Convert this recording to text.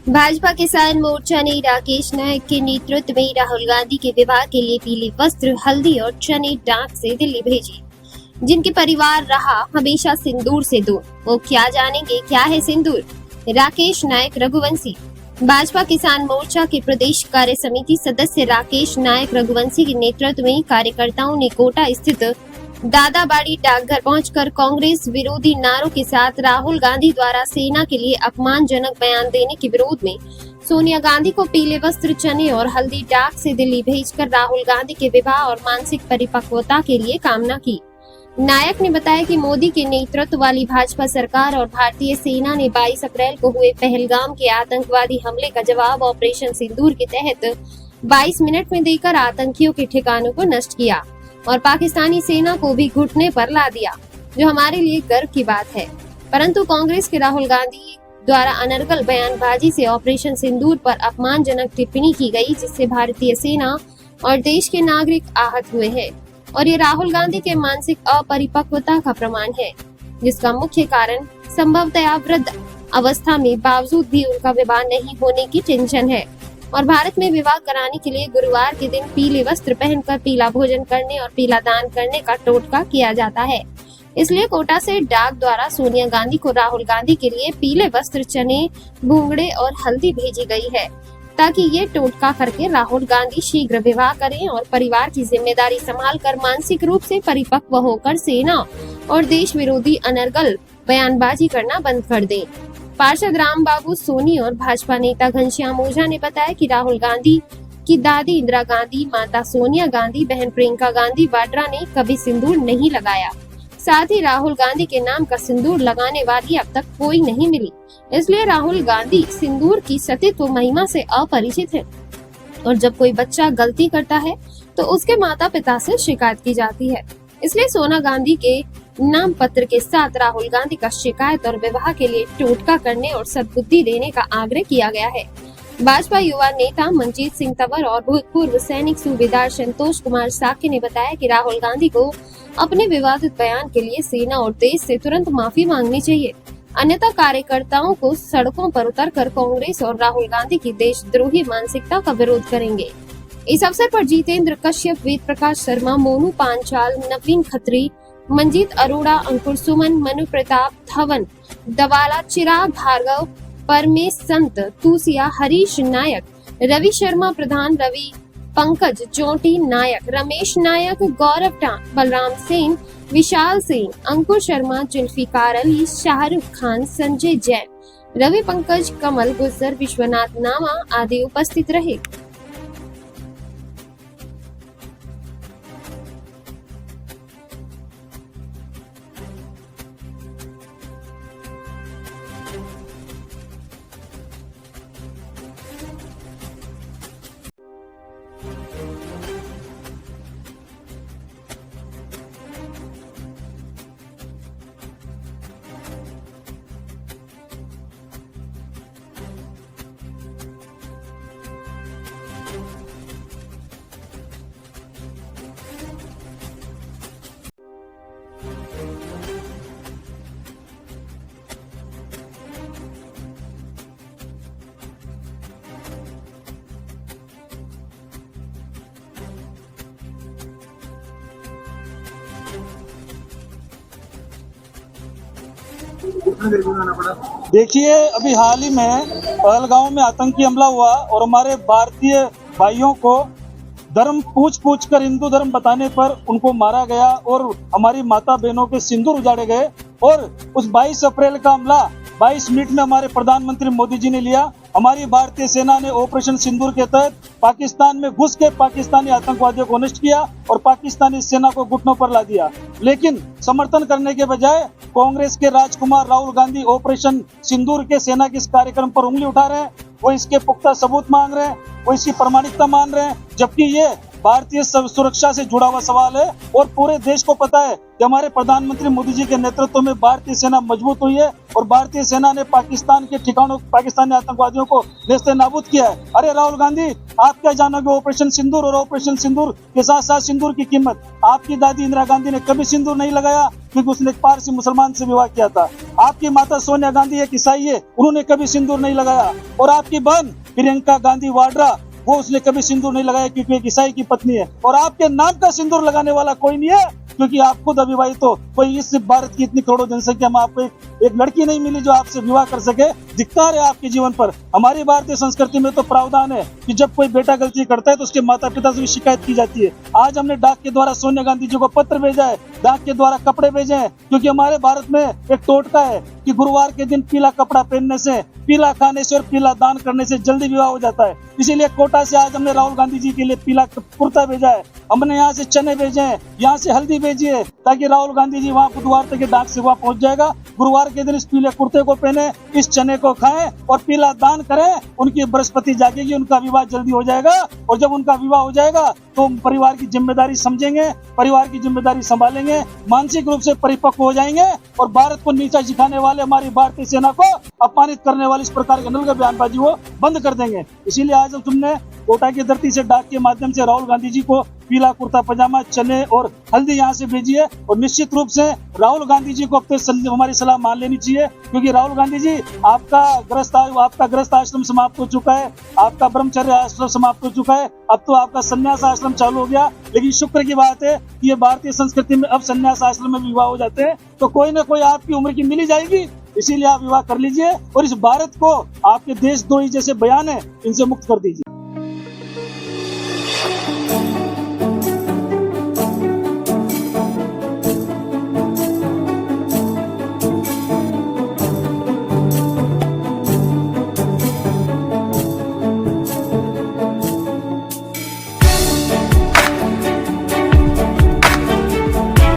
भाजपा किसान मोर्चा ने राकेश नायक के नेतृत्व में राहुल गांधी के विवाह के लिए पीले वस्त्र, हल्दी और चने डाक से दिल्ली भेजी, जिनके परिवार रहा हमेशा सिंदूर से दूर। वो क्या जानेंगे, क्या है सिंदूर? राकेश नायक रघुवंशी। भाजपा किसान मोर्चा के प्रदेश कार्य समिति सदस्य राकेश नायक रघुवंशी के नेतृत्व में कार्यकर्ताओं ने कोटा स्थित दादाबाड़ी डाकघर पहुंचकर कांग्रेस विरोधी नारों के साथ राहुल गांधी द्वारा सेना के लिए अपमानजनक बयान देने के विरोध में सोनिया गांधी को पीले वस्त्र, चने और हल्दी डाक से दिल्ली भेजकर राहुल गांधी के विवाह और मानसिक परिपक्वता के लिए कामना की। नायक ने बताया कि मोदी के नेतृत्व वाली भाजपा सरकार और भारतीय सेना ने 22 अप्रैल को हुए पहलगाम के आतंकवादी हमले का जवाब ऑपरेशन सिंदूर के तहत 22 मिनट में देकर आतंकियों के ठिकानों को नष्ट किया और पाकिस्तानी सेना को भी घुटने पर ला दिया, जो हमारे लिए गर्व की बात है। परंतु कांग्रेस के राहुल गांधी द्वारा अनर्गल बयानबाजी से ऑपरेशन सिंदूर पर अपमानजनक टिप्पणी की गई, जिससे भारतीय सेना और देश के नागरिक आहत हुए हैं और ये राहुल गांधी के मानसिक अपरिपक्वता का प्रमाण है, जिसका मुख्य कारण संभवतः वृद्ध अवस्था में बावजूद भी उनका विवाह नहीं होने की टेंशन है और भारत में विवाह कराने के लिए गुरुवार के दिन पीले वस्त्र पहनकर पीला भोजन करने और पीला दान करने का टोटका किया जाता है। इसलिए कोटा से डाक द्वारा सोनिया गांधी को राहुल गांधी के लिए पीले वस्त्र, चने, भूंगड़े और हल्दी भेजी गई है, ताकि ये टोटका करके राहुल गांधी शीघ्र विवाह करें और परिवार की जिम्मेदारी संभालकर मानसिक रूप से परिपक्व होकर सेना और देश विरोधी अनर्गल बयानबाजी करना बंद कर दें। पार्षद राम बाबू सोनी और भाजपा नेता घनश्याम ओझा ने बताया कि राहुल गांधी की दादी इंदिरा गांधी, माता सोनिया गांधी, बहन प्रियंका गांधी वाड्रा ने कभी सिंदूर नहीं लगाया। साथ ही राहुल गांधी के नाम का सिंदूर लगाने वाली अब तक कोई नहीं मिली। इसलिए राहुल गांधी सिंदूर की सतीत्व महिमा से अपरिचित है और जब कोई बच्चा गलती करता है तो उसके माता पिता से शिकायत की जाती है। इसलिए सोनिया गांधी के नाम पत्र के साथ राहुल गांधी का शिकायत और विवाह के लिए टोटका करने और सद्बुद्धि देने का आग्रह किया गया है। भाजपा युवा नेता मनजीत सिंह तंवर और भूतपूर्व सैनिक सूबेदार संतोष कुमार साक्य ने बताया कि राहुल गांधी को अपने विवादित बयान के लिए सेना और देश से तुरंत माफी मांगनी चाहिए, अन्यथा कार्यकर्ताओं को सड़कों पर उतरकर कांग्रेस और राहुल गांधी की देशद्रोही मानसिकता का विरोध करेंगे। इस अवसर पर जितेंद्र कश्यप, वेद प्रकाश शर्मा, मोनू पांचाल, नवीन खत्री, मंजीत अरोड़ा, अंकुर सुमन, मनु प्रताप, धवन दवाला, चिराग भार्गव, परमेश संत, तुसिया, हरीश नायक, रवि शर्मा प्रधान, रवि पंकज, चोटी नायक, रमेश नायक, गौरव टांग, बलराम सेन, विशाल सेन, अंकुर शर्मा, जुल्फिकार अली, शाहरुख खान, संजय जैन, रवि पंकज, कमल गुज्जर, विश्वनाथ नामा आदि उपस्थित रहे। देखिए, अभी हाल ही में पहलगांव में आतंकी हमला हुआ और हमारे भारतीय भाइयों को धर्म पूछ कर हिंदू धर्म बताने पर उनको मारा गया और हमारी माता बहनों के सिंदूर उजाड़े गए। और उस 22 अप्रैल का हमला 22 मिनट में हमारे प्रधानमंत्री मोदी जी ने लिया। हमारी भारतीय सेना ने ऑपरेशन सिंदूर के तहत पाकिस्तान में घुस के पाकिस्तानी आतंकवादियों को नष्ट किया और पाकिस्तानी सेना को घुटनों पर ला दिया। लेकिन समर्थन करने के बजाय कांग्रेस के राजकुमार राहुल गांधी ऑपरेशन सिंदूर के सेना के इस कार्यक्रम पर उंगली उठा रहे हैं। वो इसके पुख्ता सबूत मांग रहे हैं, वो इसकी प्रामाणिकता मान रहे हैं, जबकि ये भारतीय सुरक्षा से जुड़ा हुआ सवाल है और पूरे देश को पता है कि हमारे प्रधानमंत्री मोदी जी के नेतृत्व में भारतीय सेना मजबूत हुई है और भारतीय सेना ने पाकिस्तान के ठिकानों, पाकिस्तानी आतंकवादियों को नेस्ते नाबूद किया है। अरे राहुल गांधी, आप क्या जानोगे ऑपरेशन सिंदूर और ऑपरेशन सिंदूर के साथ साथ सिंदूर की कीमत? आपकी दादी इंदिरा गांधी ने कभी सिंदूर नहीं लगाया क्योंकि उसने एक पारसी मुसलमान से विवाह किया था। आपकी माता सोनिया गांधी एक ईसाई है, उन्होंने कभी सिंदूर नहीं लगाया। और आपकी बहन प्रियंका गांधी वाड्रा, वो उसने कभी सिंदूर नहीं लगाया क्योंकि एक ईसाई की पत्नी है। और आपके नाम का सिंदूर लगाने वाला कोई नहीं है क्योंकि आप खुद अविवाहित हो। कोई इस भारत की इतनी करोड़ों जनसंख्या में आपको एक लड़की नहीं मिली जो आपसे विवाह कर सके। धिक्कार है आपके जीवन पर। हमारी भारतीय संस्कृति में तो प्रावधान है कि जब कोई बेटा गलती करता है तो उसके माता पिता से भी शिकायत की जाती है। आज हमने डाक के द्वारा सोनिया गांधी जी को पत्र भेजा है, डाक के द्वारा कपड़े भेजे हैं, क्योंकि हमारे भारत में एक टोटका है कि गुरुवार के दिन पीला कपड़ा पहनने से, पीला खाने से और पीला दान करने से जल्दी विवाह हो जाता है। इसीलिए कोटा से आज हमने राहुल गांधी जी के लिए पीला कुर्ता भेजा है। हमने यहाँ से चने भेजे हैं, यहाँ से हल्दी भेजी है ताकि राहुल गांधी जी वहाँ बुधवार तक डाक से वहाँ पहुँच जाएगा। गुरुवार के दिन इस पीले कुर्ते को पहने, इस चने को खाएं और पीला दान करें। उनकी बृहस्पति जागेगी, उनका विवाह जल्दी हो जाएगा। और जब उनका विवाह हो जाएगा तो परिवार की जिम्मेदारी समझेंगे, परिवार की जिम्मेदारी संभालेंगे, मानसिक रूप से परिपक्व हो जाएंगे और भारत को नीचा दिखाने वाले, हमारी भारतीय सेना को अपमानित करने वाले इस प्रकार के नलगा बयानबाजी वो बंद कर देंगे। इसीलिए आज हम तुमने कोटा की धरती से डाक के माध्यम से राहुल गांधी जी को पीला कुर्ता पजामा, चने और हल्दी यहाँ से भेजी है। और निश्चित रूप से राहुल गांधी जी को अब तो हमारी सलाह मान लेनी चाहिए, क्योंकि राहुल गांधी जी आपका गृहस्थ आश्रम समाप्त हो चुका है, आपका ब्रह्मचर्य आश्रम समाप्त हो चुका है, अब तो आपका संन्यास आश्रम चालू हो गया। लेकिन शुक्र की बात है कि ये भारतीय संस्कृति में अब संन्यास आश्रम में विवाह हो जाते हैं, तो कोई ना कोई आपकी उम्र की मिल ही जाएगी। इसीलिए आप विवाह कर लीजिए और इस भारत को आपके देशद्रोही जैसे बयान है इनसे मुक्त कर दीजिए।